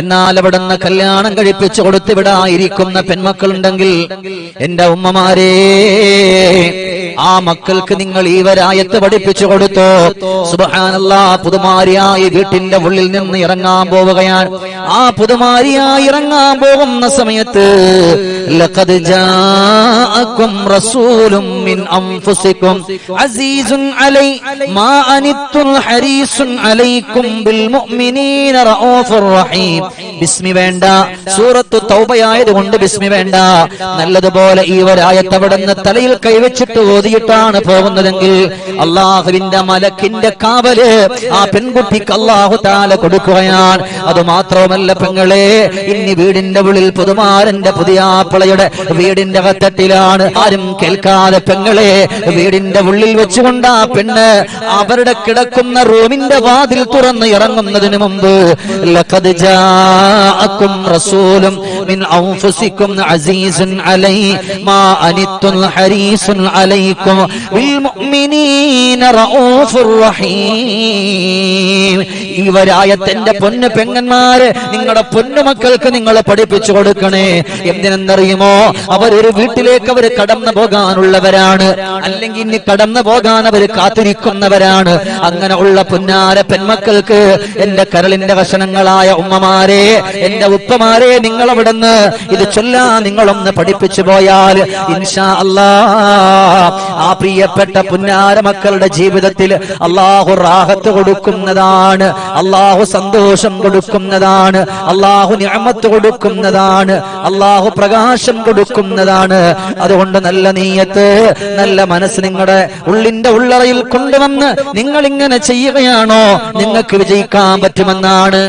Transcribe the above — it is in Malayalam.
എന്നാൽ അവിടുന്ന് കല്യാണം കഴിപ്പിച്ചു കൊടുത്തിവിടായിരിക്കുന്ന പെൺമക്കളുണ്ടെങ്കിൽ എന്റെ ഉമ്മമാരെ, ആ മക്കൾക്ക് നിങ്ങൾ ഈ വരായത്ത് പഠിപ്പിച്ചു കൊടുത്തോ. സുബ്ഹാനല്ലാഹ്, പുതുമാരിയായി വീട്ടിന്റെ ഉള്ളിൽ നിന്ന് ഇറങ്ങാൻ പോവുകയാണ്. ആ പുതുമാരിയായി ഇറങ്ങാൻ പോകുന്ന സമയത്ത് ലഖദ് ജാഅകും റസൂലും മിൻ അൻഫുസികും അസീസുൻ അലൈ മാ അനിത്തുൽ ഹരീസുൻ അലൈക്കും ബിൽ മുഅ്മിനീന റഊഫുർ റഹീം. ബിസ്മി വേണ്ട, സൂറത്തു തൗബയായതുകൊണ്ട് ബിസ്മി വേണ്ട. നല്ലതുപോലെ ഈ വരായത്ത് അവിടുന്ന് തലയിൽ കൈവച്ചിട്ട് ഓതിയിട്ടാണ് പോകുന്നതെങ്കിൽ അള്ളാഹുവിന്റെ മലക്കിന്റെ കാവല് ആ പെൺകുട്ടിക്ക് അള്ളാഹു തആല കൊടുക്കുകയാണ്. അത് മാത്രവുമല്ല പെങ്ങളെ, ഇനി വീടിന്റെ ഉള്ളിൽ പുതുമാരന്റെ പുതിയാപ്പിളയുടെ വീടിന്റെ അകത്തട്ടിലാണ്, ആരും കേൾക്കാതെ പെങ്ങളെ വീടിന്റെ ഉള്ളിൽ വെച്ചുകൊണ്ട് ആ പെണ്ണ് അവരുടെ കിടക്കുന്ന റൂമിന്റെ വാതിൽ തുറന്ന് ഇറങ്ങുന്നതിന് മുമ്പ് ലഖദ് ജാഅകും റസൂലും മിൻ അൻഫുസികും അസീസുൻ അലൈ മാ അനിത്തുൽ ഹരീസുൻ അലൈക്കും ബിൽ മുഅ്മിനീന റഊഫുർ റഹീം. ഈ വരായത്തിന്റെ പൊന്നു പെങ്ങന്മാരെ, നിങ്ങളുടെ പൊന്നുമക്കൾക്ക് നിങ്ങൾ പഠിപ്പിച്ചു കൊടുക്കണേ. എന്തിനെന്നറിയുമോ? അവരൊരു വീട്ടിലേക്ക് അവർ കടന്നു പോകാനുള്ളവരാണ്, അല്ലെങ്കിൽ ഇനി കടന്നു പോകാൻ അവർ കാത്തിരിക്കുന്നവരാണ്. അങ്ങനെ ഉള്ള പുന്നാര പെൺമക്കൾക്ക് എന്റെ കരളിന്റെ കഷണങ്ങളായ ഉമ്മമാരെ, എന്റെ ഉപ്പമാരെ, നിങ്ങൾ അവിടുന്ന് ഇത് ചൊല്ലാൻ നിങ്ങളൊന്ന് പഠിപ്പിച്ചു പോയാൽ ഇൻഷാ അല്ലാഹ് ആ പ്രിയപ്പെട്ട പുന്നാര മക്കളുടെ ജീവിതത്തിൽ അല്ലാഹു റാഹത്ത് കൊടുക്കുന്നതാണ്, അല്ലാഹു സന്തോഷം കൊടുക്കുന്നതാണ്, അല്ലാഹു നിഅമത്ത് കൊടുക്കുന്നതാണ്, അല്ലാഹു പ്രകാശം കൊടുക്കുന്നതാണ്. അതുകൊണ്ട് നല്ല നീയത്ത്, നല്ല മനസ്സ് നിങ്ങളുടെ ഉള്ളിന്റെ ഉള്ളറയിൽ കൊണ്ടുവന്ന് നിങ്ങൾ ഇങ്ങനെ ചെയ്യുകയാണോ നിങ്ങൾക്ക് വിജയിക്കാൻ പറ്റുമെന്നാണ്.